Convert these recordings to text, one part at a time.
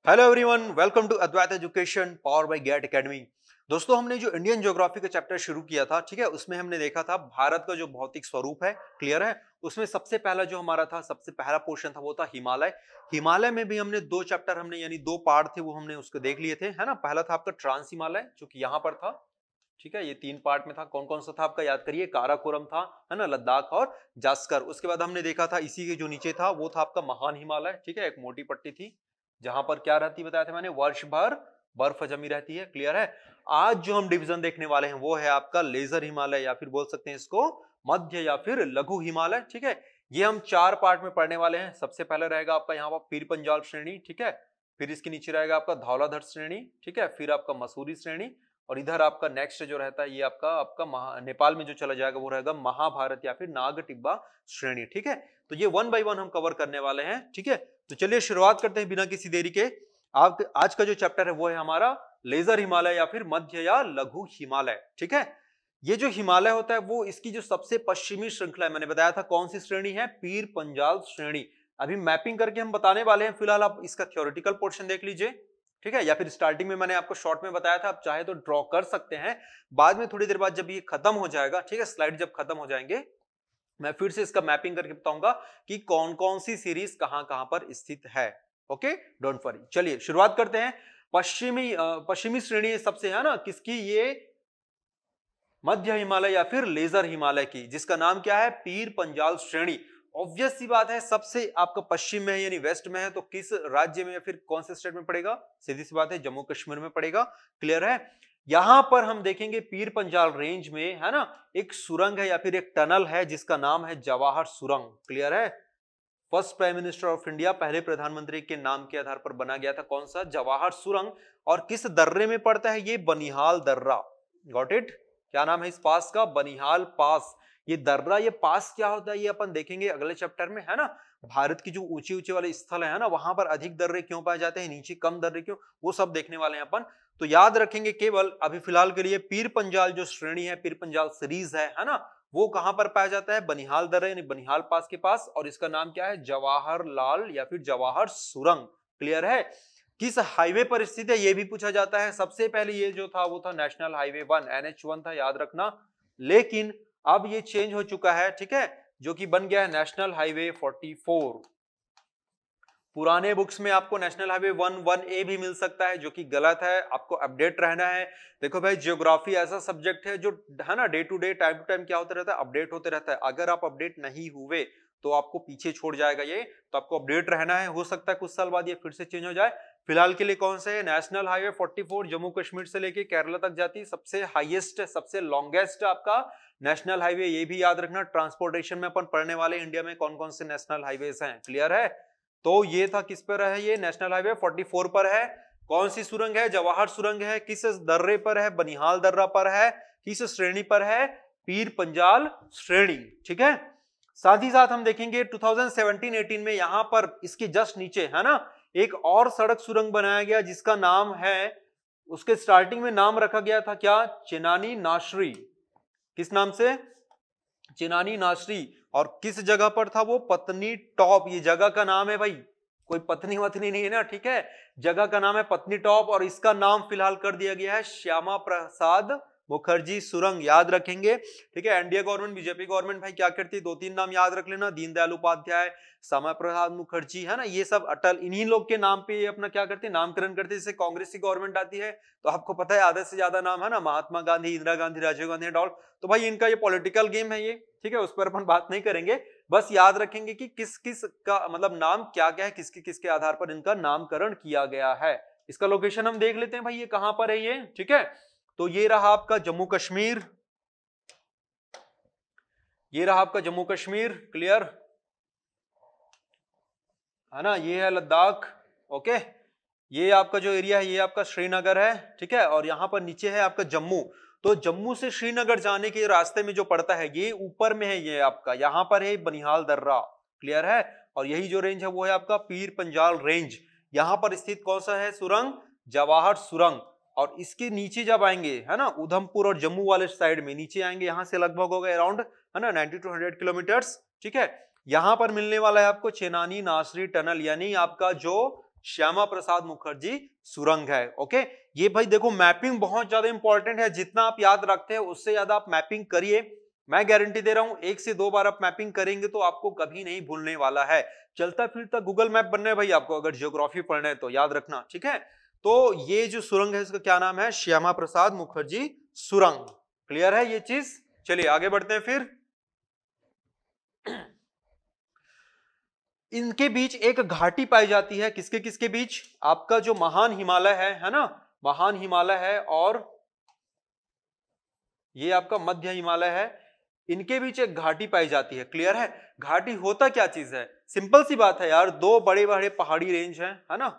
Hello everyone, welcome to Advait education power by Gate Academy. दोस्तों, हमने जो इंडियन ज्योग्राफी का चैप्टर शुरू किया था, ठीक है, उसमें हमने देखा था भारत का जो भौतिक स्वरूप है, क्लियर है। उसमें सबसे पहला जो हमारा था, सबसे पहला पोर्शन था वो था हिमालय। हिमालय में भी हमने दो चैप्टर हमने यानी दो पार्ट थे वो हमने उसको देख लिए थे, है ना। पहला था आपका ट्रांस हिमालय जो कि यहाँ पर था, ठीक है। ये तीन पार्ट में था। कौन कौन सा था आपका याद करिए। काराकोरम था, है ना, लद्दाख और जास्कर। उसके बाद हमने देखा था इसी के जो नीचे था वो था आपका महान हिमालय, ठीक है। एक मोटी पट्टी थी जहां पर क्या रहती बताया था मैंने, वर्ष भर बर्फ जमी रहती है, क्लियर है। आज जो हम डिवीजन देखने वाले हैं वो है आपका लेजर हिमालय, या फिर बोल सकते हैं इसको मध्य या फिर लघु हिमालय, ठीक है। ये हम चार पार्ट में पढ़ने वाले हैं। सबसे पहले रहेगा आपका यहाँ पर पीर पंजाल श्रेणी, ठीक है। फिर इसके नीचे रहेगा आपका धौलाधर श्रेणी, ठीक है। फिर आपका मसूरी श्रेणी, और इधर आपका नेक्स्ट जो रहता है ये आपका आपका नेपाल में जो चला जाएगा वो रहेगा महाभारत या फिर नाग टिब्बा श्रेणी, ठीक है। तो ये वन बाय वन हम कवर करने वाले हैं, ठीक है। तो चलिए शुरुआत करते हैं बिना किसी देरी के। आप आज का जो चैप्टर है वो है हमारा लेजर हिमालय या फिर मध्य या लघु हिमालय, ठीक है। ये जो हिमालय होता है वो इसकी जो सबसे पश्चिमी श्रृंखला है, मैंने बताया था कौन सी श्रेणी है, पीर पंजाल श्रेणी। अभी मैपिंग करके हम बताने वाले हैं। फिलहाल आप इसका थ्योरेटिकल पोर्शन देख लीजिए, ठीक है। या फिर स्टार्टिंग में मैंने आपको शॉर्ट में बताया था, आप चाहे तो ड्रॉ कर सकते हैं। बाद में थोड़ी देर बाद जब ये खत्म हो जाएगा, ठीक है, स्लाइड जब खत्म हो जाएंगे, मैं फिर से इसका मैपिंग करके बताऊंगा कि कौन कौन सी सीरीज कहां कहां पर स्थित है। Okay, don't worry. चलिए शुरुआत करते हैं। पश्चिमी श्रेणी सबसे, है ना, किसकी, ये मध्य हिमालय या फिर लेजर हिमालय की, जिसका नाम क्या है, पीर पंजाल श्रेणी। ऑब्वियस सी बात है, सबसे आपका पश्चिम में है यानी वेस्ट में है, तो किस राज्य में या फिर कौन से स्टेट में पड़ेगा, सीधी सी बात है जम्मू कश्मीर में पड़ेगा, क्लियर है। यहां पर हम देखेंगे पीर पंजाल रेंज में, है ना, एक सुरंग है या फिर एक टनल है जिसका नाम है जवाहर सुरंग, क्लियर है। First prime minister of India, पहले प्रधानमंत्री के नाम के आधार पर बना गया था, कौन सा, जवाहर सुरंग। और किस दर्रे में पड़ता है ये, बनिहाल दर्रा, गॉट इट। क्या नाम है इस पास का, बनिहाल पास। ये दर्रा, ये पास क्या होता है ये अपन देखेंगे अगले चैप्टर में, है ना। भारत की जो ऊंचे ऊंचे वाले स्थल है ना, वहां पर अधिक दर्रे क्यों पाए जाते हैं, नीचे कम दर्रे क्यों, वो सब देखने वाले हैं अपन। तो याद रखेंगे केवल अभी फिलहाल के लिए पीर पंजाल जो श्रेणी है, पीर पंजाल सीरीज है ना, वो कहां पर पाया जाता है, बनिहाल दर्रे यानी बनिहाल पास के पास। और इसका नाम क्या है, जवाहर लाल या फिर जवाहर सुरंग, क्लियर है। किस हाईवे पर स्थित है ये भी पूछा जाता है। सबसे पहले ये जो था वो था नेशनल हाईवे 1, NH1 था, याद रखना। लेकिन अब ये चेंज हो चुका है, ठीक है, जो कि बन गया है नेशनल हाईवे 44। पुराने बुक्स में आपको नेशनल हाईवे 1 भी मिल सकता है, जो कि गलत है, आपको अपडेट रहना है। देखो भाई, ज्योग्राफी ऐसा सब्जेक्ट है जो, है ना, day to day time to time क्या होता रहता है, अपडेट होते रहता है। अगर आप अपडेट नहीं हुए तो आपको पीछे छोड़ जाएगा ये, तो आपको अपडेट रहना है। हो सकता है कुछ साल बाद ये फिर से चेंज हो जाए। फिलहाल के लिए कौन सा है, नेशनल हाईवे 44 जम्मू कश्मीर से लेके केरला तक जाती, सबसे हाईएस्ट, सबसे लॉन्गेस्ट आपका नेशनल हाईवे। ये भी याद रखना, ट्रांसपोर्टेशन में अपन पढ़ने वाले इंडिया में कौन कौन से नेशनल हाईवे हैं, क्लियर है। तो ये था किस पर है, ये नेशनल हाईवे 44 पर है। कौन सी सुरंग है, जवाहर सुरंग है। किस दर्रे पर है, बनिहाल दर्रा पर है। किस श्रेणी पर है, पीर पंजाल श्रेणी, ठीक है। साथ ही साथ हम देखेंगे 2017-18 में यहां पर इसके जस्ट नीचे, है ना, एक और सड़क सुरंग बनाया गया जिसका नाम है, उसके स्टार्टिंग में नाम रखा गया था क्या, चिनानी नाशरी। किस नाम से, चिनानी नासरी। और किस जगह पर था वो, पत्नी टॉप। ये जगह का नाम है भाई, कोई पत्नी वत्नी नहीं है ना, ठीक है। जगह का नाम है पत्नी टॉप, और इसका नाम फिलहाल कर दिया गया है श्यामा प्रसाद मुखर्जी सुरंग, याद रखेंगे, ठीक है। एनडीए गवर्नमेंट, बीजेपी गवर्नमेंट भाई क्या करती है, दो तीन नाम याद रख लेना, दीनदयाल उपाध्याय, श्यामा प्रसाद मुखर्जी, है ना, ये सब अटल, इन्हीं लोग के नाम पे ये अपना क्या करते हैं, नामकरण करते हैं। जैसे कांग्रेस की गवर्नमेंट आती है तो आपको पता है आधे से ज्यादा नाम, है ना, महात्मा गांधी, इंदिरा गांधी, राजीव गांधी एंड ऑल। तो भाई इनका ये पॉलिटिकल गेम है ये, ठीक है, उस पर अपन बात नहीं करेंगे। बस याद रखेंगे कि किस किस का मतलब नाम क्या क्या है, किसके किसके आधार पर इनका नामकरण किया गया है। इसका लोकेशन हम देख लेते हैं भाई, ये कहां पर है ये, ठीक है। तो ये रहा आपका जम्मू कश्मीर, ये रहा आपका जम्मू कश्मीर, क्लियर है ना। ये है लद्दाख, ओके। ये आपका जो एरिया है ये आपका श्रीनगर है, ठीक है। और यहां पर नीचे है आपका जम्मू। तो जम्मू से श्रीनगर जाने के रास्ते में जो पड़ता है ये ऊपर में है, ये आपका यहां पर है बनिहाल दर्रा, क्लियर है। और यही जो रेंज है वो है आपका पीर पंजाल रेंज। यहां पर स्थित कौन सा है सुरंग, जवाहर सुरंग। और इसके नीचे जब आएंगे, है ना, उधमपुर और जम्मू वाले साइड में नीचे आएंगे, यहां से लगभग होगा अराउंड, है ना, 90 to 100 किलोमीटर्स, ठीक है। यहां पर मिलने वाला है आपको चेनानी नासरी टनल, यानी आपका जो श्यामा प्रसाद मुखर्जी सुरंग है। ओके, ये भाई देखो मैपिंग बहुत ज्यादा इंपॉर्टेंट है, जितना आप याद रखते हैं उससे ज्यादा आप मैपिंग करिए। मैं गारंटी दे रहा हूं 1 से 2 बार आप मैपिंग करेंगे तो आपको कभी नहीं भूलने वाला है। चलता फिरता गूगल मैप बनना है भाई आपको, अगर ज्योग्राफी पढ़ना है तो याद रखना, ठीक है। तो ये जो सुरंग है इसका क्या नाम है? श्यामा प्रसाद मुखर्जी सुरंग। क्लियर है ये चीज? चलिए आगे बढ़ते हैं फिर। इनके बीच एक घाटी पाई जाती है, किसके किसके बीच? आपका जो महान हिमालय है ना, महान हिमालय है, और ये आपका मध्य हिमालय है, इनके बीच एक घाटी पाई जाती है। क्लियर है? घाटी होता क्या चीज है? सिंपल सी बात है यार, दो बड़े बड़े पहाड़ी रेंज हैं, है ना,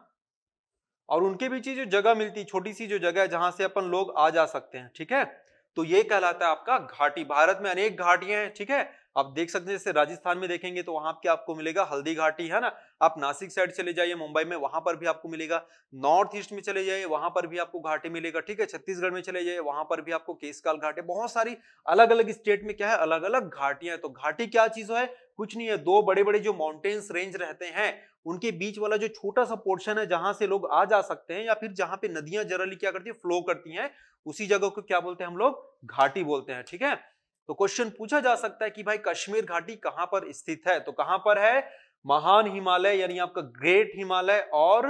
और उनके बीच जो जगह मिलती है, छोटी सी जो जगह है जहां से अपन लोग आ जा सकते हैं, ठीक है, तो ये कहलाता है आपका घाटी। भारत में अनेक घाटियां हैं, ठीक है, आप देख सकते हैं, जैसे राजस्थान में देखेंगे तो वहां क्या आपको मिलेगा? हल्दी घाटी, है ना। आप नासिक साइड चले जाइए मुंबई में, वहां पर भी आपको मिलेगा। नॉर्थ ईस्ट में चले जाइए वहां पर भी आपको घाटी मिलेगा, ठीक है। छत्तीसगढ़ में चले जाइए वहां पर भी आपको केशकाल घाटी, बहुत सारी अलग अलग स्टेट में क्या है, अलग अलग घाटियां। तो घाटी क्या चीज है? कुछ नहीं है, दो बड़े बड़े जो माउंटेन्स रेंज रहते हैं उनके बीच वाला जो छोटा सा पोर्शन है जहां से लोग आ जा सकते हैं, या फिर जहां पे नदियां जनरली क्या करती है, फ्लो करती हैं, उसी जगह को क्या बोलते हैं हम लोग? घाटी बोलते हैं, ठीक है। तो क्वेश्चन पूछा जा सकता है कि भाई कश्मीर घाटी कहां पर स्थित है? तो कहां पर है? महान हिमालय यानी आपका ग्रेट हिमालय और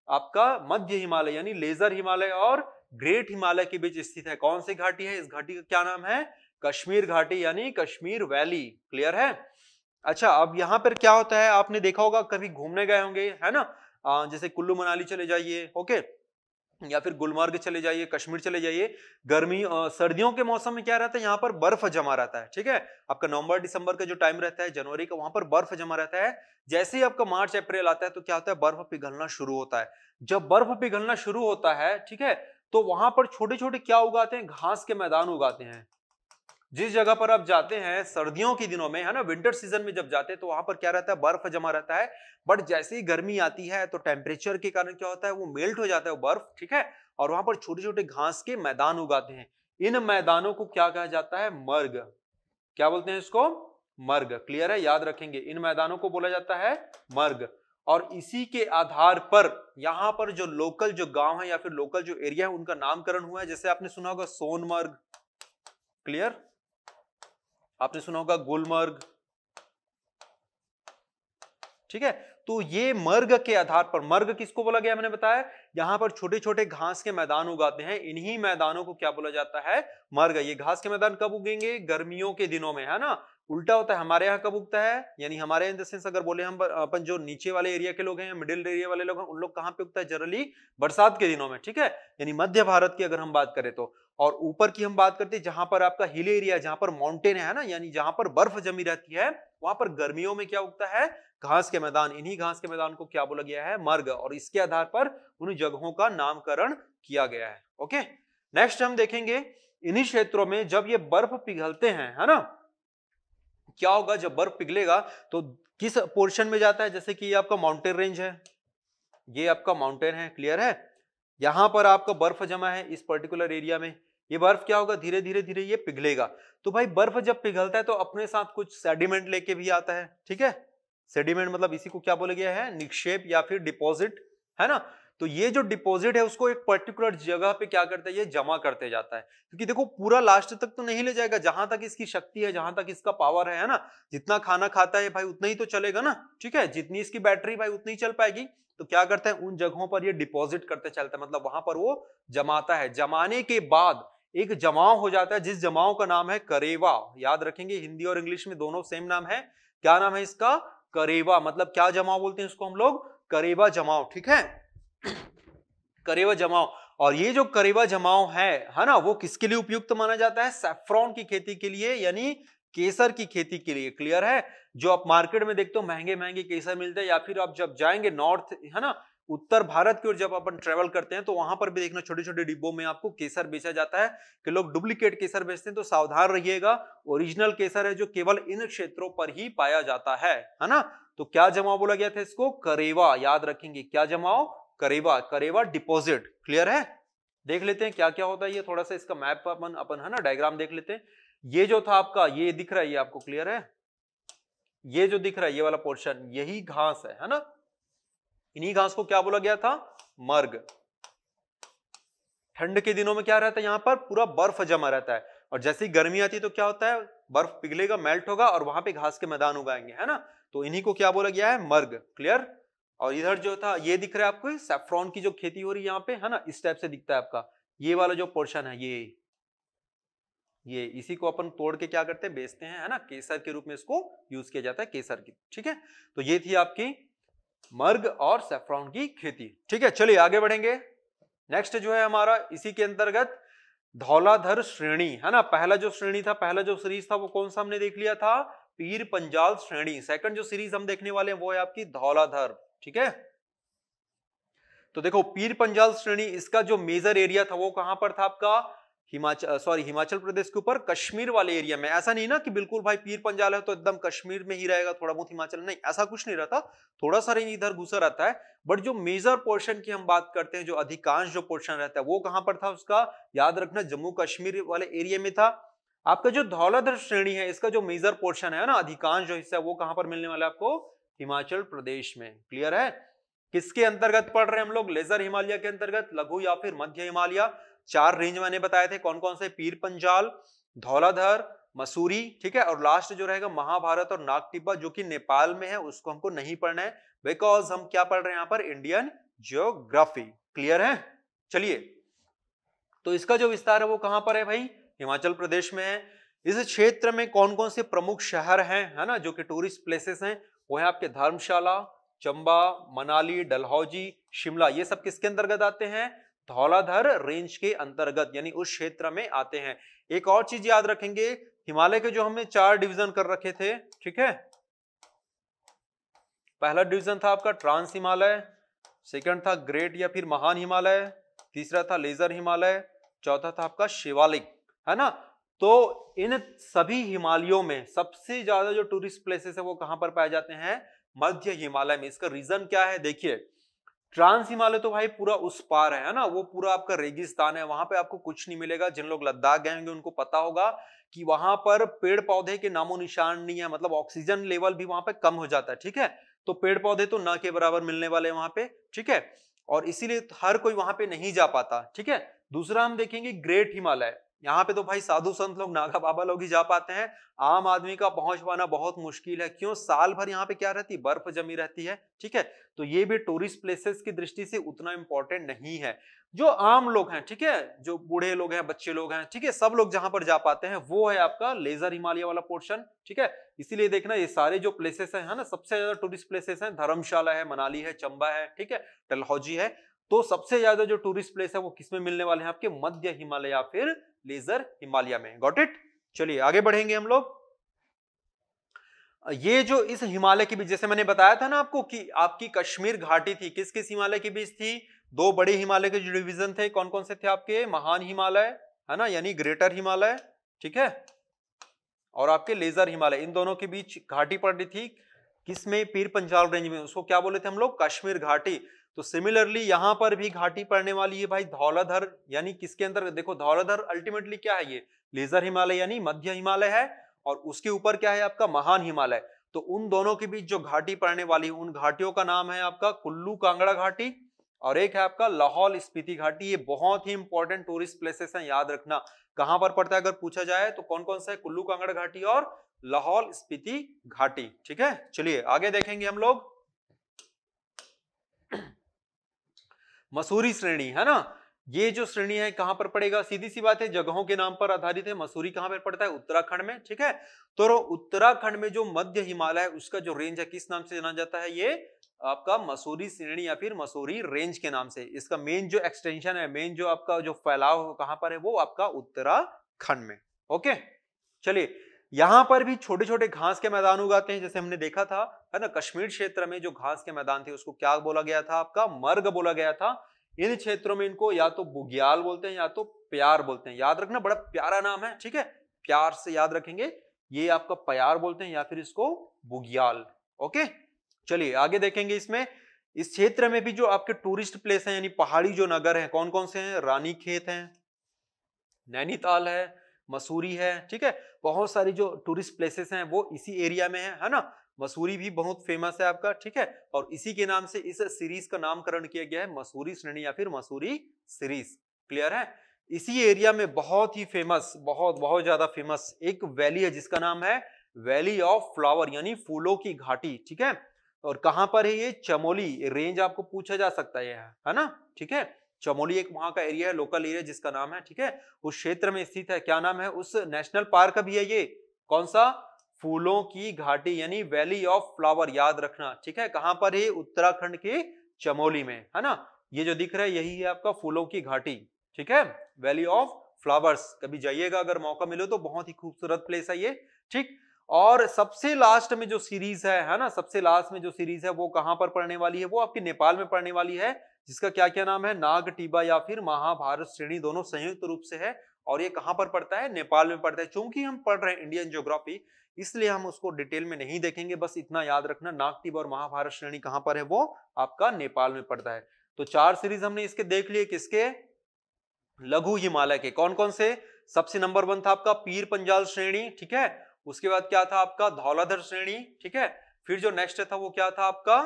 आपका मध्य हिमालय यानी लेजर हिमालय और ग्रेट हिमालय के बीच स्थित है। कौन सी घाटी है? इस घाटी का क्या नाम है? कश्मीर घाटी यानी कश्मीर वैली। क्लियर है? अच्छा, अब यहां पर क्या होता है, आपने देखा होगा, कभी घूमने गए होंगे, है ना, जैसे कुल्लू मनाली चले जाइए, ओके, या फिर गुलमर्ग चले जाइए, कश्मीर चले जाइए। गर्मी सर्दियों के मौसम में क्या रहता है, यहाँ पर बर्फ जमा रहता है, ठीक है। आपका नवंबर दिसंबर का जो टाइम रहता है, जनवरी का, वहां पर बर्फ जमा रहता है। जैसे ही आपका मार्च अप्रैल आता है तो क्या होता है, बर्फ पिघलना शुरू होता है। जब बर्फ पिघलना शुरू होता है, ठीक है, तो वहां पर छोटे छोटे क्या उगाते हैं? घास के मैदान उगाते हैं। जिस जगह पर आप जाते हैं सर्दियों के दिनों में, है ना, विंटर सीजन में जब जाते हैं तो वहां पर क्या रहता है? बर्फ जमा रहता है। बट जैसे ही गर्मी आती है तो टेम्परेचर के कारण क्या होता है, वो मेल्ट हो जाता है वो बर्फ, ठीक है, और वहां पर छोटे छोटे घास के मैदान उगाते हैं। इन मैदानों को क्या कहा जाता है? मर्ग। क्या बोलते हैं इसको? मर्ग। क्लियर है? याद रखेंगे, इन मैदानों को बोला जाता है मर्ग। और इसी के आधार पर यहां पर जो लोकल जो गांव है या फिर लोकल जो एरिया है उनका नामकरण हुआ है। जैसे आपने सुना होगा सोनमर्ग, क्लियर, आपने सुना होगा गुलमर्ग, ठीक है। तो ये मर्ग के आधार पर, मर्ग किसको बोला गया मैंने बताया, यहां पर छोटे छोटे घास के मैदान उगाते हैं, इन्हीं मैदानों को क्या बोला जाता है? मर्ग। ये घास के मैदान कब उगेंगे? गर्मियों के दिनों में, है ना। उल्टा होता है, हमारे यहाँ कब उगता है, यानी हमारे इन द सेंस अगर बोले हम अपन जो नीचे वाले एरिया के लोग हैं, मिडिल एरिया वाले लोग हैं, उन लोग कहाँ पे उगता है? जनरली बरसात के दिनों में, ठीक है, यानी मध्य भारत की अगर हम बात करें तो। और ऊपर की हम बात करते हैं जहां पर आपका हिल एरिया, जहां पर माउंटेन है ना, यानी जहां पर बर्फ जमी रहती है, वहां पर गर्मियों में क्या उगता है? घास के मैदान। इन्हीं घास के मैदान को क्या बोला गया है? मर्ग। और इसके आधार पर उन जगहों का नामकरण किया गया है। ओके, नेक्स्ट हम देखेंगे, इन्हीं क्षेत्रों में जब ये बर्फ पिघलते हैं, है ना, क्या होगा जब बर्फ पिघलेगा तो किस पोर्शन में जाता है? जैसे कि ये आपका माउंटेन रेंज है, ये आपका माउंटेन है, क्लियर है, यहां पर आपका बर्फ जमा है इस पर्टिकुलर एरिया में। ये बर्फ क्या होगा? धीरे धीरे धीरे ये पिघलेगा। तो भाई बर्फ जब पिघलता है तो अपने साथ कुछ सेडिमेंट लेके भी आता है, ठीक है। सेडिमेंट मतलब इसी को क्या बोला गया है? निक्षेप या फिर डिपॉजिट, है ना। तो ये जो डिपॉजिट है उसको एक पर्टिकुलर जगह पे क्या करता है? ये जमा करते जाता है, क्योंकि देखो पूरा लास्ट तक तो नहीं ले जाएगा, जहां तक इसकी शक्ति है, जहां तक इसका पावर है ना, जितना खाना खाता है भाई उतना ही तो चलेगा ना, ठीक है, जितनी इसकी बैटरी भाई उतनी चल पाएगी। तो क्या करता है? उन जगहों पर ये डिपॉजिट करते चलता है, मतलब वहां पर वो जमाता है। जमाने के बाद एक जमाव हो जाता है, जिस जमाव का नाम है करेवा। याद रखेंगे, हिंदी और इंग्लिश में दोनों सेम नाम है। क्या नाम है इसका? करेवा। मतलब क्या जमाव बोलते हैं इसको हम लोग? करेवा जमाव, ठीक है, करेवा जमाव। और ये जो करेवा जमाव है ना, वो किसके लिए उपयुक्त माना जाता है? सैफ्रॉन की खेती के लिए, यानी केसर की खेती के लिए। क्लियर है? जो आप मार्केट में देखते हो महंगे महंगे केसर मिलते हैं, या फिर आप जब जाएंगे नॉर्थ, है ना, उत्तर भारत की ओर जब अपन ट्रेवल करते हैं तो वहां पर भी देखना छोटे छोटे डिब्बों में आपको केसर बेचा जाता है, कि लोग डुप्लीकेट केसर बेचते हैं, तो सावधान रहिएगा। ओरिजिनल केसर है जो केवल इन क्षेत्रों पर ही पाया जाता है ना। तो क्या जमाव बोला गया था इसको? करेवा। याद रखेंगे, क्या जमाव? करेवा। करेवा डिपॉजिट। क्लियर है? देख लेते हैं क्या क्या होता है ये, थोड़ा सा इसका मैप अपन है ना, डायग्राम देख लेते हैं। ये जो था आपका, ये दिख रहा है, ये आपको क्लियर है, ये जो दिख रहा है ये वाला पोर्शन, यही घास है ना, इन्हीं घास को क्या बोला गया था? मर्ग। ठंड के दिनों में क्या रहता है? यहाँ पर पूरा बर्फ जमा रहता है, और जैसे ही गर्मी आती है तो क्या होता है? बर्फ पिघलेगा, मेल्ट होगा, और वहां पे घास के मैदान उगाएंगे, है ना? तो इन्हीं को क्या बोला गया है? मर्ग। क्लियर? और इधर जो था ये दिख रहा है आपको, सैफ्रॉन की जो खेती हो रही है यहाँ पे, है ना? इस टाइप से दिखता है आपका ये वाला जो पोर्शन है, ये इसी को अपन तोड़ के क्या करते हैं? बेचते हैं, है ना? केसर के रूप में इसको यूज किया जाता है, केसर की। ठीक है, तो ये थी आपकी मर्ग और सैफ्रॉन की खेती। ठीक है, चलिए आगे बढ़ेंगे। नेक्स्ट जो है हमारा इसी के अंतर्गत धौलाधर श्रेणी, है ना? पहला जो श्रेणी था, पहला जो सीरीज था वो कौन सा हमने देख लिया था? पीर पंजाल श्रेणी। सेकंड जो सीरीज हम देखने वाले हैं वो है आपकी धौलाधर। ठीक है, तो देखो पीर पंजाल श्रेणी, इसका जो मेजर एरिया था वो कहां पर था आपका? हिमाचल प्रदेश के ऊपर कश्मीर वाले एरिया में। ऐसा नहीं ना कि बिल्कुल भाई पीर पंजाल है तो एकदम कश्मीर में ही रहेगा, थोड़ा बहुत हिमाचल, नहीं, ऐसा कुछ नहीं रहता, थोड़ा सा रेंज इधर घुसा रहता है। बट जो मेजर पोर्शन की हम बात करते हैं, जो अधिकांश जो पोर्शन रहता है वो कहां पर था उसका? याद रखना, जम्मू कश्मीर वाले एरिया में था। आपका जो धौलाधर श्रेणी है, इसका जो मेजर पोर्शन है ना, अधिकांश जो हिस्सा है वो कहां पर मिलने वाला है आपको? हिमाचल प्रदेश में। क्लियर है? किसके अंतर्गत पढ़ रहे हैं हम लोग? लेजर हिमालय के अंतर्गत, लघु या फिर मध्य हिमालय। 4 रेंज मैंने बताए थे कौन कौन से? पीर पंजाल, धौलाधर, मसूरी, ठीक है, और लास्ट जो रहेगा महाभारत और नागटिब्बा, जो कि नेपाल में है, उसको हमको नहीं पढ़ना है, बिकॉज हम क्या पढ़ रहे हैं यहाँ पर? Indian geography. क्लियर है? चलिए, तो इसका जो विस्तार है वो कहां पर है भाई? हिमाचल प्रदेश में है। इस क्षेत्र में कौन कौन से प्रमुख शहर हैं, है ना, जो कि टूरिस्ट प्लेसेस हैं? वो है आपके धर्मशाला, चंबा, मनाली, डलहौजी, शिमला। ये सब किसके अंतर्गत आते हैं? धौलाधर रेंज के अंतर्गत, यानी उस क्षेत्र में आते हैं। एक और चीज याद रखेंगे, हिमालय के जो हमने 4 डिवीजन कर रखे थे, ठीक है, पहला डिवीजन था आपका ट्रांस हिमालय, सेकंड था ग्रेट या फिर महान हिमालय, तीसरा था लेजर हिमालय, चौथा था आपका शिवालिक, है ना? तो इन सभी हिमालयों में सबसे ज्यादा जो टूरिस्ट प्लेसेस है वो कहां पर पाए जाते हैं? मध्य हिमालय में। इसका रीजन क्या है? देखिए, ट्रांस हिमालय तो भाई पूरा उस पार है ना, वो पूरा आपका रेगिस्तान है, वहां पे आपको कुछ नहीं मिलेगा। जिन लोग लद्दाख गए होंगे उनको पता होगा कि वहां पर पेड़ पौधे के नामो निशान नहीं है, मतलब ऑक्सीजन लेवल भी वहां पे कम हो जाता है। ठीक है, तो पेड़ पौधे तो ना के बराबर मिलने वाले हैं वहां पे। ठीक है, और इसीलिए हर कोई वहां पे नहीं जा पाता। ठीक है, दूसरा हम देखेंगे ग्रेट हिमालय। यहाँ पे तो भाई साधु संत लोग, नागा बाबा लोग ही जा पाते हैं, आम आदमी का पहुंच पाना बहुत मुश्किल है। क्यों? साल भर यहाँ पे क्या रहती? बर्फ जमी रहती है। ठीक है, तो ये भी टूरिस्ट प्लेसेस की दृष्टि से उतना इंपॉर्टेंट नहीं है। जो आम लोग हैं, ठीक है, जो बूढ़े लोग हैं, बच्चे लोग हैं, ठीक है, सब लोग जहां पर जा पाते हैं वो है आपका लेजर हिमालय वाला पोर्शन। ठीक है, इसीलिए देखना ये सारे जो प्लेसेस हैं, है ना, सबसे ज्यादा टूरिस्ट प्लेसेस हैं, धर्मशाला है, मनाली है, चंबा है, ठीक है, डलहौजी है। तो सबसे ज्यादा जो टूरिस्ट प्लेस है वो किसमें मिलने वाले हैं? आपके मध्य हिमालय या फिर लेजर हिमालय में। Got it? चलिए आगे बढ़ेंगे हम लोग। ये जो इस हिमालय के बीच, जैसे मैंने बताया था ना आपको कि आपकी कश्मीर घाटी थी, किस किस हिमालय के बीच थी? 2 बड़े हिमालय के जो डिवीजन थे कौन कौन से थे आपके? महान हिमालय, है ना, यानी ग्रेटर हिमालय, ठीक है, और आपके लेजर हिमालय। इन दोनों के बीच घाटी पड़ रही थी, किसमें? पीर पंजाल रेंज में। उसको क्या बोले थे हम लोग? कश्मीर घाटी। तो सिमिलरली यहां पर भी घाटी पड़ने वाली है भाई, धौलाधर, यानी किसके अंदर? देखो धौलाधर अल्टीमेटली क्या है? ये लेजर हिमालय यानी मध्य हिमालय है, और उसके ऊपर क्या है आपका? महान हिमालय। तो उन दोनों के बीच जो घाटी पड़ने वाली है, उन घाटियों का नाम है आपका कुल्लू कांगड़ा घाटी, और एक है आपका लाहौल स्पीति घाटी। ये बहुत ही इंपॉर्टेंट टूरिस्ट प्लेसेस हैं, याद रखना। कहां पर पड़ता है अगर पूछा जाए तो? कौन कौन सा है? कुल्लू कांगड़ा घाटी और लाहौल स्पीति घाटी। ठीक है, चलिए आगे देखेंगे हम लोग। मसूरी श्रेणी, है ना, ये जो श्रेणी है कहां पर पड़ेगा? सीधी सी बात है, जगहों के नाम पर आधारित है। मसूरी कहां पर पड़ता है? उत्तराखंड में। ठीक है, तो उत्तराखंड में जो मध्य हिमालय है उसका जो रेंज है किस नाम से जाना जाता है? ये आपका मसूरी श्रेणी या फिर मसूरी रेंज के नाम से। इसका मेन जो एक्सटेंशन है, मेन जो आपका जो फैलाव कहां पर है, वो आपका उत्तराखंड में। ओके, चलिए, यहां पर भी छोटे छोटे घास के मैदान उगाते हैं, जैसे हमने देखा था, है ना, कश्मीर क्षेत्र में जो घास के मैदान थे उसको क्या बोला गया था? आपका मर्ग बोला गया था। इन क्षेत्रों में इनको या तो बुग्याल बोलते हैं या तो प्यार बोलते हैं। याद रखना, बड़ा प्यारा नाम है, ठीक है, प्यार से याद रखेंगे। ये आपका प्यार बोलते हैं या फिर इसको बुग्याल। ओके, चलिए आगे देखेंगे। इसमें इस क्षेत्र में भी जो आपके टूरिस्ट प्लेस हैं, यानी पहाड़ी जो नगर हैं, कौन कौन से हैं? रानीखेत है, नैनीताल है, मसूरी है, ठीक है, बहुत सारी जो टूरिस्ट प्लेसेस हैं वो इसी एरिया में है ना। मसूरी भी बहुत फेमस है आपका, ठीक है, और इसी के नाम से इस सीरीज का नामकरण किया गया है मसूरी श्रेणी या फिर मसूरी सीरीज। क्लियर है। इसी एरिया में बहुत ही फेमस, बहुत बहुत ज्यादा फेमस एक वैली है जिसका नाम है वैली ऑफ फ्लावर यानी फूलों की घाटी, ठीक है। और कहां पर है ये? चमोली रेंज आपको पूछा जा सकता है ना, ठीक है। चमोली एक वहां का एरिया है, लोकल एरिया जिसका नाम है, ठीक है, उस क्षेत्र में स्थित है। क्या नाम है उस नेशनल पार्क का भी है ये? कौन सा? फूलों की घाटी यानी वैली ऑफ फ्लावर, याद रखना, ठीक है। कहां पर है? उत्तराखंड के चमोली में, है ना। ये जो दिख रहा है यही है आपका फूलों की घाटी, ठीक है, वैली ऑफ फ्लावर्स। कभी जाइएगा अगर मौका मिले तो, बहुत ही खूबसूरत प्लेस है ये, ठीक। और सबसे लास्ट में जो सीरीज है ना, सबसे लास्ट में जो सीरीज है वो कहां पर पड़ने वाली है? वो आपकी नेपाल में पड़ने वाली है, जिसका क्या क्या नाम है? नागटिबा या फिर महाभारत श्रेणी, दोनों संयुक्त रूप से है। और ये कहां पर पड़ता है? नेपाल में पड़ता है। चूंकि हम पढ़ रहे हैं इंडियन ज्योग्राफी, इसलिए हम उसको डिटेल में नहीं देखेंगे, बस इतना याद रखना नागटिबा और महाभारत श्रेणी कहां पर है? वो आपका नेपाल में पड़ता है। तो 4 सीरीज हमने इसके देख लिए, किसके? लघु हिमालय के। कौन कौन से? सबसे नंबर 1 था आपका पीर पंजाल श्रेणी, ठीक है। उसके बाद क्या था आपका? धौलाधर श्रेणी, ठीक है। फिर जो नेक्स्ट था वो क्या था आपका?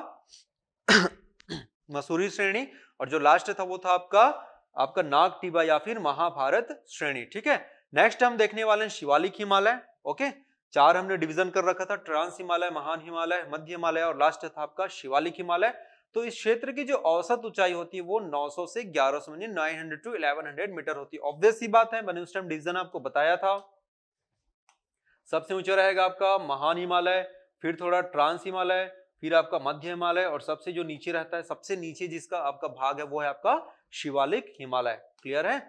मसूरी श्रेणी। और जो लास्ट था वो था आपका नागटिबा या फिर महाभारत श्रेणी, ठीक है। नेक्स्ट हम देखने वाले हैं शिवालिक हिमालय। ओके, 4 हमने डिवीजन कर रखा था, ट्रांस हिमालय, महान हिमालय, मध्य हिमालय और लास्ट था आपका शिवालिक हिमालय। तो इस क्षेत्र की जो औसत ऊंचाई होती है वो 900 से 1100 यानी 900 टू 1100 मीटर होती है। ऑब्वियस सी बात है, मैंने उस टाइम डिवीजन आपको बताया था। सबसे ऊंचा रहेगा आपका महान हिमालय, फिर थोड़ा ट्रांस हिमालय, फिर आपका मध्य हिमालय और सबसे जो नीचे रहता है, सबसे नीचे जिसका आपका भाग है वो है आपका शिवालिक हिमालय। क्लियर है।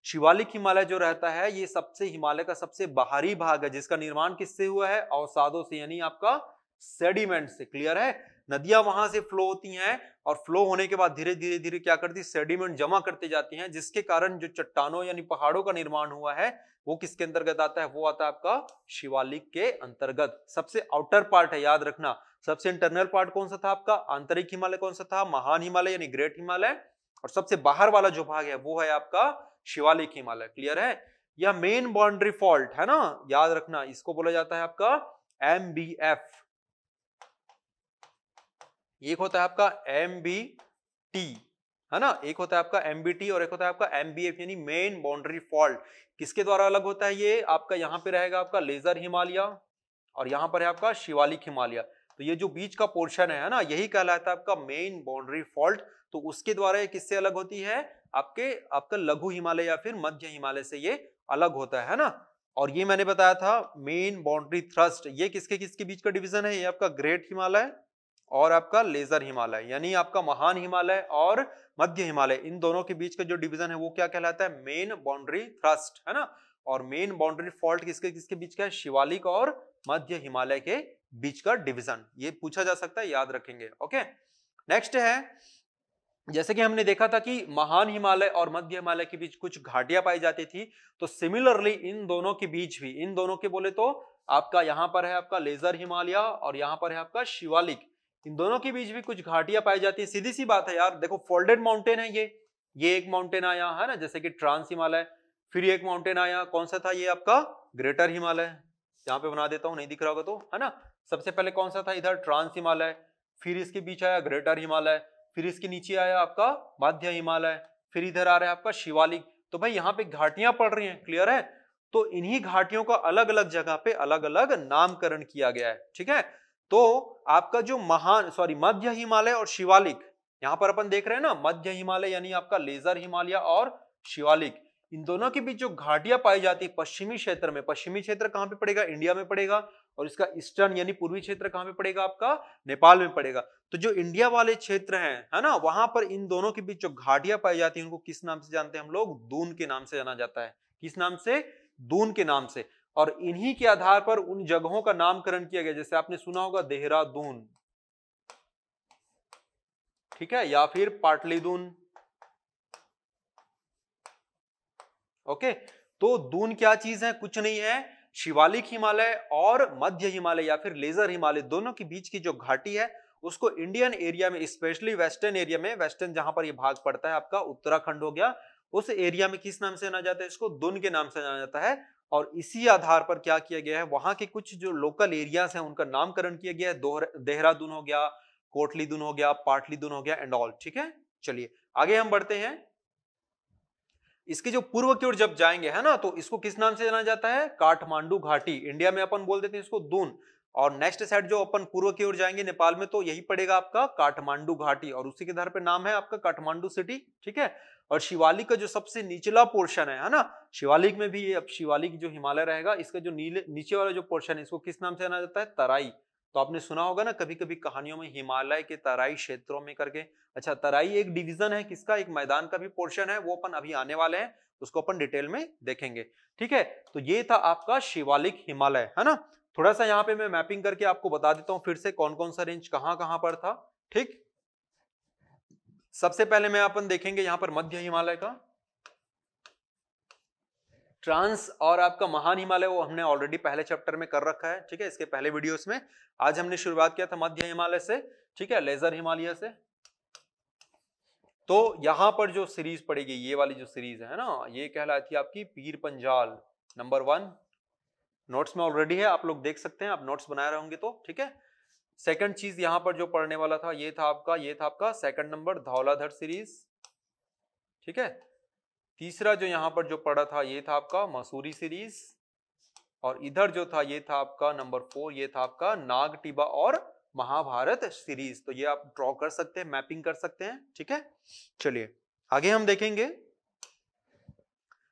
शिवालिक हिमालय जो रहता है ये सबसे हिमालय का सबसे बाहरी भाग है, जिसका निर्माण किससे हुआ है? अवसादों से यानी आपका सेडिमेंट से। क्लियर है। नदियां वहां से फ्लो होती हैं और फ्लो होने के बाद धीरे धीरे धीरे क्या करती? सेडिमेंट जमा करते जाती हैं, जिसके कारण जो चट्टानों यानी पहाड़ों का निर्माण हुआ है वो किसके अंतर्गत आता है? वो आता है आपका शिवालिक के अंतर्गत। सबसे आउटर पार्ट है, याद रखना। सबसे इंटरनल पार्ट कौन सा था आपका? आंतरिक हिमालय कौन सा था? महान हिमालय यानी ग्रेट हिमालय। और सबसे बाहर वाला जो भाग है वो है आपका शिवालिक हिमालय। क्लियर है। यह मेन बाउंड्री फॉल्ट है ना, याद रखना, इसको बोला जाता है आपका MBF। एक होता है आपका MBT, है ना, एक होता है आपका MBT और एक होता है आपका MBF यानी मेन बाउंड्री फॉल्ट। किसके द्वारा अलग होता है ये? आपका यहाँ पे रहेगा आपका लेजर हिमालय और यहाँ पर है आपका शिवालिक हिमालय। तो ये जो बीच का पोर्शन है ना, यही कहलाता है आपका मेन बाउंड्री फॉल्ट। तो उसके द्वारा ये किससे अलग होती है? आपका लघु हिमालय या फिर मध्य हिमालय से ये अलग होता है ना। और ये मैंने बताया था मेन बाउंड्री थ्रस्ट, ये किसके किसके बीच का डिवीजन है? ये आपका ग्रेट हिमालय और आपका लेजर हिमालय यानी आपका महान हिमालय और मध्य हिमालय, इन दोनों के बीच का जो डिवीजन है वो क्या कहलाता है? मेन बाउंड्री थ्रस्ट, है ना। और मेन बाउंड्री फॉल्ट किसके किसके बीच का है? शिवालिक और मध्य हिमालय के बीच का डिवीजन। ये पूछा जा सकता है, याद रखेंगे। ओके, नेक्स्ट है, जैसे कि हमने देखा था कि महान हिमालय और मध्य हिमालय के बीच कुछ घाटियां पाई जाती थी, तो सिमिलरली इन दोनों के बीच भी, इन दोनों के बोले तो आपका यहाँ पर है आपका लेजर हिमालय और यहाँ पर है आपका शिवालिक, इन दोनों के बीच भी कुछ घाटियां पाई जाती है। सीधी सी बात है यार, देखो फोल्डेड माउंटेन है ये एक माउंटेन आया है ना, जैसे कि ट्रांस हिमालय। फिर एक माउंटेन आया, कौन सा था? ये आपका ग्रेटर हिमालय। यहाँ पे बना देता हूं, नहीं दिख रहा होगा तो, है ना। सबसे पहले कौन सा था? इधर ट्रांस हिमालय, फिर इसके बीच आया ग्रेटर हिमालय, फिर इसके नीचे आया आपका मध्य हिमालय, फिर इधर आ रहा है आपका शिवालिक। तो भाई यहाँ पे घाटियां पड़ रही हैं। क्लियर है। तो इन्हीं घाटियों का अलग अलग जगह पे अलग अलग नामकरण किया गया है, ठीक है। तो आपका जो मध्य हिमालय और शिवालिक, यहां पर अपन देख रहे हैं ना, मध्य हिमालय यानी आपका लेजर हिमालय और शिवालिक, इन दोनों के बीच जो घाटियां पाई जाती है पश्चिमी क्षेत्र में, पश्चिमी क्षेत्र कहां पे पड़ेगा? इंडिया में पड़ेगा। और इसका ईस्टर्न यानी पूर्वी क्षेत्र कहां पे पड़ेगा? आपका नेपाल में पड़ेगा। तो जो इंडिया वाले क्षेत्र हैं, है ना, वहां पर इन दोनों के बीच जो घाटियां पाई जाती है उनको किस नाम से जानते हैं हम लोग? दून के नाम से जाना जाता है। किस नाम से? दून के नाम से। और इन्हीं के आधार पर उन जगहों का नामकरण किया गया, जैसे आपने सुना होगा देहरादून, ठीक है, या फिर पाटलिदून। ओके, तो दून क्या चीज है? कुछ नहीं है, शिवालिक हिमालय और मध्य हिमालय या फिर लेजर हिमालय, दोनों के बीच की जो घाटी है उसको इंडियन एरिया में, स्पेशली वेस्टर्न एरिया में, वेस्टर्न जहां पर ये भाग पड़ता है आपका उत्तराखंड हो गया, उस एरिया में किस नाम से जाना जाता है, इसको दुन के नाम से जाना जाता है। और इसी आधार पर क्या किया गया है, वहां के कुछ जो लोकल एरियाज हैं उनका नामकरण किया गया है। देहरादून हो गया, कोटलीदून हो गया, पाटलीदून हो गया एंड ऑल। ठीक है, चलिए आगे हम बढ़ते हैं। इसके जो पूर्व की ओर जब जाएंगे है ना, तो इसको किस नाम से जाना जाता है, काठमांडू घाटी। इंडिया में अपन बोल देते हैं इसको दून। और नेक्स्ट साइड जो अपन पूर्व की ओर जाएंगे नेपाल में, तो यही पड़ेगा आपका काठमांडू घाटी, और उसी के आधार पे नाम है आपका काठमांडू सिटी। ठीक है, और शिवालिक का जो सबसे निचला पोर्शन है ना, शिवालिक में भी अब शिवालिक जो हिमालय रहेगा, इसका जो नीचे वाला जो पोर्शन है, इसको किस नाम से जाना जाता है, तराई। तो आपने सुना होगा ना कभी कभी कहानियों में, हिमालय के तराई क्षेत्रों में करके। अच्छा, तराई एक डिवीजन है किसका, एक मैदान का भी पोर्शन है, वो अपन अभी आने वाले हैं, उसको अपन डिटेल में देखेंगे। ठीक है, तो ये था आपका शिवालिक हिमालय, है ना। थोड़ा सा यहाँ पे मैं मैपिंग करके आपको बता देता हूं फिर से कौन कौन सा रेंज कहां कहां पर था। ठीक, सबसे पहले मैं अपन देखेंगे यहाँ पर मध्य हिमालय का, ट्रांस और आपका महान हिमालय, वो हमने ऑलरेडी पहले चैप्टर में कर रखा है। ठीक है, इसके पहले वीडियोस में। आज हमने शुरुआत किया था मध्य हिमालय से, ठीक है, लेजर हिमालय से। तो यहां पर जो सीरीज पड़ेगी, ये वाली जो सीरीज है ना, ये कहलाती है आपकी पीर पंजाल नंबर 1। नोट्स में ऑलरेडी है, आप लोग देख सकते हैं, आप नोट्स बनाए रहे होंगे तो। ठीक है, सेकंड चीज यहां पर जो पढ़ने वाला था, ये था आपका सेकंड नंबर धौलाधर सीरीज। ठीक है, तीसरा जो यहां पर जो पढ़ा था, ये था आपका मसूरी सीरीज। और इधर जो था, ये था आपका नंबर 4, ये था आपका नागटिबा और महाभारत सीरीज। तो ये आप ड्रॉ कर सकते हैं, मैपिंग कर सकते हैं। ठीक है, चलिए आगे हम देखेंगे।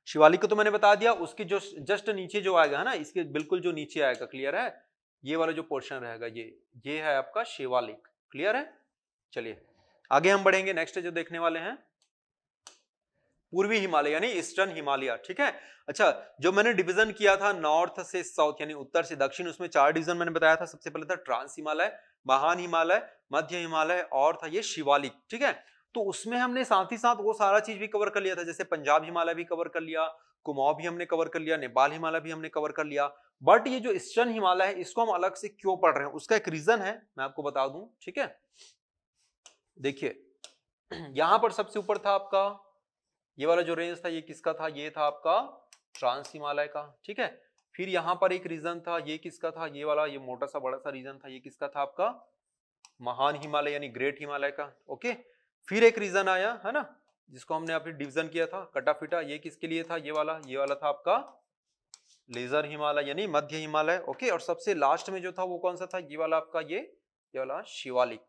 शिवालिक को तो मैंने बता दिया, उसकी जो जस्ट नीचे जो आएगा है ना, इसके बिल्कुल जो नीचे आएगा, क्लियर है, ये वाला जो पोर्शन रहेगा, ये है आपका शिवालिक। क्लियर है, चलिए आगे हम बढ़ेंगे। नेक्स्ट जो देखने वाले हैं, पूर्वी हिमालय यानी ईस्टर्न हिमालय। ठीक है, अच्छा, जो मैंने डिवीजन किया था नॉर्थ से साउथ यानी उत्तर से दक्षिण, उसमें 4 डिवीजन मैंने बताया था। सबसे पहले था ट्रांस हिमालय, महान हिमालय, मध्य हिमालय और था ये शिवालिक। ठीक है, तो उसमें हमने साथ ही साथ वो सारा चीज भी कवर कर लिया था, जैसे पंजाब हिमालय भी कवर कर लिया, कुमाऊं भी हमने कवर कर लिया, नेपाल हिमालय भी हमने कवर कर लिया। बट ये जो ईस्टर्न हिमालय है, इसको हम अलग से क्यों पढ़ रहे हैं, उसका एक रीजन है, मैं आपको बता दूं। ठीक है, देखिए यहां पर सबसे ऊपर था आपका ये वाला जो रेंज था, ये किसका था, ये था आपका ट्रांस हिमालय का। ठीक है, फिर यहां पर एक रीजन था, ये किसका था, ये वाला, ये मोटा सा बड़ा सा रीजन था, ये किसका था आपका महान हिमालय यानी ग्रेट हिमालय का। ओके, फिर एक रीजन आया है ना, जिसको हमने अभी डिवीजन किया था कटाफिटा, ये किसके लिए था, ये वाला था आपका लेजर हिमालय यानी मध्य हिमालय। ओके, और सबसे लास्ट में जो था वो कौन सा था, ये वाला आपका ये वाला शिवालिक।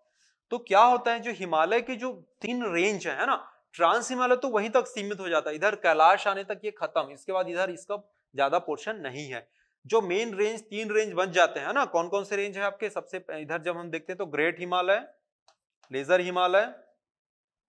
तो क्या होता है, जो हिमालय की जो 3 रेंज है ना, ट्रांस हिमालय तो वहीं तक सीमित हो जाता है, इधर कैलाश आने तक ये खत्म, इसके बाद इधर इसका ज्यादा पोर्शन नहीं है। जो मेन रेंज 3 रेंज बन जाते हैं ना, कौन कौन से रेंज है आपके, सबसे इधर जब हम देखते हैं तो ग्रेट हिमालय, लेजर हिमालय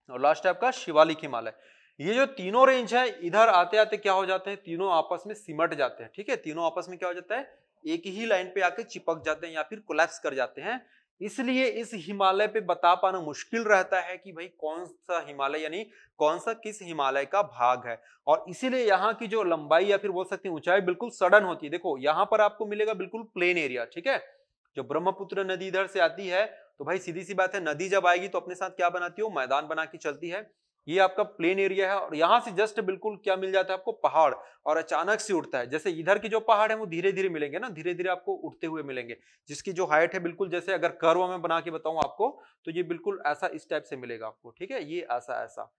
और लास्ट है आपका शिवालिक हिमालय। ये जो तीनों रेंज है, इधर आते आते क्या हो जाते हैं, तीनों आपस में सिमट जाते हैं। ठीक है, तीनों आपस में क्या हो जाता है, एक ही लाइन पे आके चिपक जाते हैं या फिर कोलैप्स कर जाते हैं। इसलिए इस हिमालय पे बता पाना मुश्किल रहता है कि भाई कौन सा हिमालय यानी कौन सा किस हिमालय का भाग है। और इसीलिए यहाँ की जो लंबाई या फिर बोल सकते हैं ऊंचाई बिल्कुल सडन होती है। देखो यहाँ पर आपको मिलेगा बिल्कुल प्लेन एरिया। ठीक है, जो ब्रह्मपुत्र नदी इधर से आती है, तो भाई सीधी सी बात है, नदी जब आएगी तो अपने साथ क्या बनाती है, मैदान बना के चलती है। ये आपका प्लेन एरिया है और यहां से जस्ट बिल्कुल क्या मिल जाता है आपको, पहाड़, और अचानक से उठता है। जैसे इधर के जो पहाड़ है वो धीरे धीरे मिलेंगे ना, धीरे धीरे आपको उठते हुए मिलेंगे, जिसकी जो हाइट है बिल्कुल, जैसे अगर कर्व में बना के बताऊं आपको, तो ये बिल्कुल ऐसा इस टाइप से मिलेगा आपको। ठीक है, ये ऐसा ऐसा,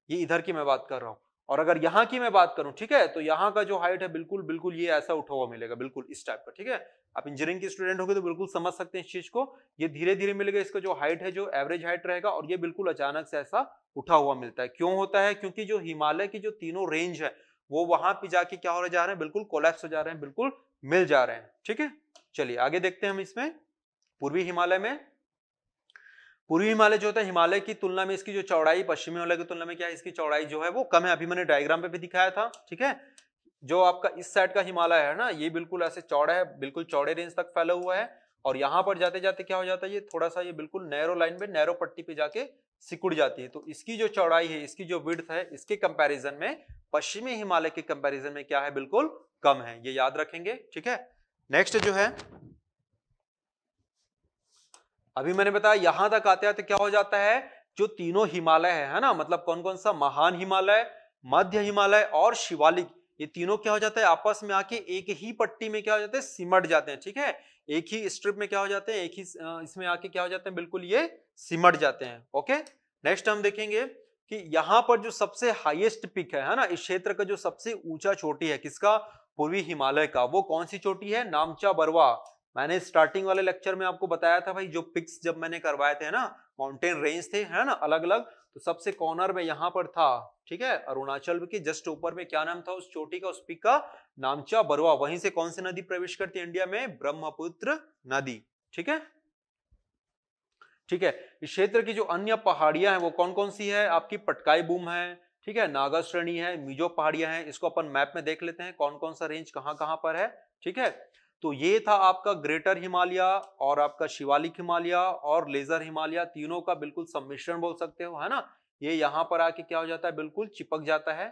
ये इधर की मैं बात कर रहा हूं। और अगर यहाँ की मैं बात करूं, ठीक है, तो यहाँ का जो हाइट है बिल्कुल बिल्कुल ये ऐसा उठा हुआ मिलेगा, बिल्कुल इस टाइप का। ठीक है, आप इंजीनियरिंग के स्टूडेंट होंगे तो बिल्कुल समझ सकते हैं इस चीज को। ये धीरे धीरे मिलेगा, इसका जो हाइट है, जो एवरेज हाइट रहेगा, और ये बिल्कुल अचानक से ऐसा उठा हुआ मिलता है। क्यों होता है, क्योंकि जो हिमालय की जो तीनों रेंज है वो वहां पे जाके क्या हो जा रहे हैं, बिल्कुल कोलैप्स हो जा रहे हैं, बिल्कुल मिल जा रहे हैं। ठीक है, चलिए आगे देखते हैं हम इसमें। पूर्वी हिमालय में, पूर्वी हिमालय जो होता है, हिमालय की तुलना में इसकी जो चौड़ाई पश्चिमी हिमालय की तुलना में क्या है, इसकी चौड़ाई जो है वो कम है। अभी मैंने डायग्राम पे भी दिखाया था। ठीक है, जो आपका इस साइड का हिमालय है ना, ये बिल्कुल ऐसे चौड़ा है, बिल्कुल चौड़े रेंज तक फैला हुआ है। और यहाँ पर जाते जाते क्या हो जाता है, ये थोड़ा सा ये बिल्कुल नैरो लाइन पे, नैरो पट्टी पे जाके सिकुड़ जाती है। तो इसकी जो चौड़ाई है, इसकी जो विड्थ है, इसके कंपैरिजन में पश्चिमी हिमालय के कंपैरिजन में क्या है, बिल्कुल कम है। ये याद रखेंगे। ठीक है, नेक्स्ट जो है, अभी मैंने बताया यहां तक आते आते क्या हो जाता है, जो तीनों हिमालय है ना, मतलब कौन कौन सा, महान हिमालय, मध्य हिमालय और शिवालिक, ये तीनों क्या हो जाता है आपस में आके एक ही पट्टी में क्या हो जाते हैं, सिमट जाते हैं। ठीक है, एक ही स्ट्रिप में क्या हो जाते हैं, एक ही इसमें आके क्या हो जाते हैं, बिल्कुल ये सिमट जाते हैं। ओके, नेक्स्ट हम देखेंगे कि यहाँ पर जो सबसे हाईएस्ट पिक है ना, इस क्षेत्र का जो सबसे ऊंचा चोटी है किसका, पूर्वी हिमालय का, वो कौन सी चोटी है, नामचा बरवा। मैंने स्टार्टिंग वाले लेक्चर में आपको बताया था भाई, जो पिक्स जब मैंने करवाए थे ना, माउंटेन रेंज थे है ना अलग अलग, तो सबसे कॉर्नर में यहाँ पर था। ठीक है, अरुणाचल के जस्ट ऊपर में क्या नाम था उस चोटी का, उस पिक का, नामचा बरवा। वहीं से कौन सी नदी प्रवेश करती है इंडिया में, ब्रह्मपुत्र नदी। ठीक है, ठीक है, इस क्षेत्र की जो अन्य पहाड़ियां हैं वो कौन कौन सी है आपकी, पटकाई बूम है, ठीक है, नागा श्रेणी है, मिजो पहाड़ियां हैं। इसको अपन मैप में देख लेते हैं कौन कौन सा रेंज कहां कहां पर है। ठीक है, तो ये था आपका ग्रेटर हिमालय और आपका शिवालिक हिमालय और लेजर हिमालय, तीनों का बिल्कुल सम्मिश्रण बोल सकते हो, है ना। ये यहां पर आके क्या हो जाता है, बिल्कुल चिपक जाता है।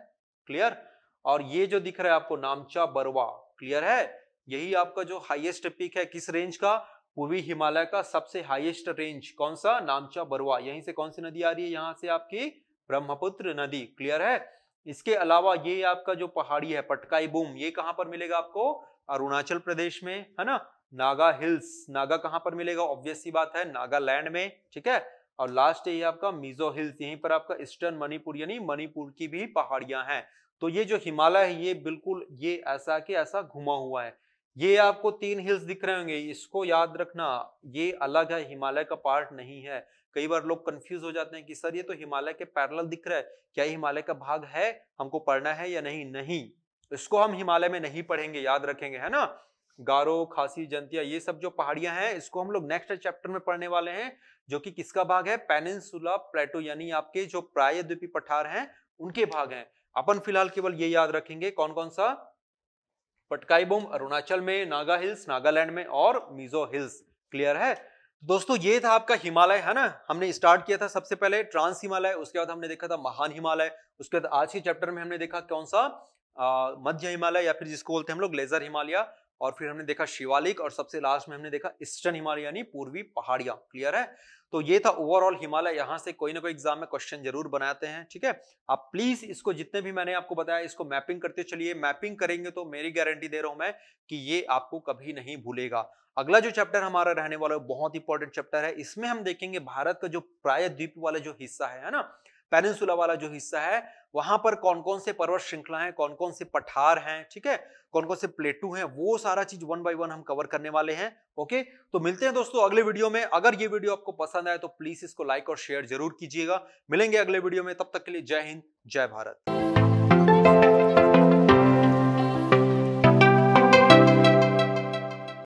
क्लियर, और ये जो दिख रहा है आपको नामचा बरवा, क्लियर है, यही आपका जो हाईएस्ट पीक है किस रेंज का, पूर्वी हिमालय का सबसे हाईएस्ट रेंज कौन सा, नामचा बरवा। यहीं से कौन सी नदी आ रही है, यहां से आपकी ब्रह्मपुत्र नदी। क्लियर है, इसके अलावा ये आपका जो पहाड़ी है पटकाई बूम, ये कहां पर मिलेगा आपको, अरुणाचल प्रदेश में, है ना। नागा हिल्स, नागा कहां पर मिलेगा, ऑब्वियस सी बात है नागालैंड में। ठीक है, और लास्ट ये आपका मिजो हिल्स, यहीं पर आपका ईस्टर्न मणिपुर यानी मणिपुर की भी पहाड़ियां हैं। तो ये जो हिमालय है ये बिल्कुल ये ऐसा कि ऐसा घुमा हुआ है। ये आपको 3 हिल्स दिख रहे होंगे, इसको याद रखना, ये अलग है, हिमालय का पार्ट नहीं है। कई बार लोग कंफ्यूज हो जाते हैं कि सर ये तो हिमालय के पैरेलल दिख रहा है, क्या हिमालय का भाग है, हमको पढ़ना है या नहीं। नहीं, इसको हम हिमालय में नहीं पढ़ेंगे, याद रखेंगे, है ना। गारो, खासी, जंतिया, ये सब जो पहाड़ियां हैं इसको हम लोग नेक्स्ट चैप्टर में पढ़ने वाले हैं, जो कि किसका भाग है, पेनिनसुला प्लेटो, यानी आपके जो प्रायद्वीपीय पठार हैं उनके भाग हैं। अपन फिलहाल केवल ये याद रखेंगे कौन कौन सा, पटकाई बूम अरुणाचल में, नागा हिल्स नागालैंड में और मिजो हिल्स। क्लियर है दोस्तों, ये था आपका हिमालय, है ना। हमने स्टार्ट किया था सबसे पहले ट्रांस हिमालय, उसके बाद हमने देखा था महान हिमालय, उसके बाद आज के चैप्टर में हमने देखा कौन सा, मध्य हिमालय या फिर जिसको बोलते हैं हम लोग लेजर हिमालय, और फिर हमने देखा शिवालिक, और सबसे लास्ट में हमने देखा ईस्टर्न हिमालय यानी पूर्वी पहाड़ियां। क्लियर है, तो ये था ओवरऑल हिमालय। यहां से कोई ना कोई एग्जाम में क्वेश्चन जरूर बनाते हैं। ठीक है, आप प्लीज इसको जितने भी मैंने आपको बताया इसको मैपिंग करते चलिए, मैपिंग करेंगे तो मेरी गारंटी दे रहा हूं मैं कि ये आपको कभी नहीं भूलेगा। अगला जो चैप्टर हमारा रहने वाला है बहुत इंपॉर्टेंट चैप्टर है, इसमें हम देखेंगे भारत का जो प्रायद्वीप वाला जो हिस्सा है ना, पेनिनसुला वाला जो हिस्सा है, वहां पर कौन कौन से पर्वत श्रृंखला हैं, कौन कौन से पठार हैं, ठीक है, कौन कौन से प्लेटू हैं, वो सारा चीज 1 बाय 1 हम कवर करने वाले हैं। ओके, तो मिलते हैं दोस्तों अगले वीडियो में। अगर ये वीडियो आपको पसंद आए तो प्लीज इसको लाइक और शेयर जरूर कीजिएगा। मिलेंगे अगले वीडियो में, तब तक के लिए जय हिंद, जय भारत।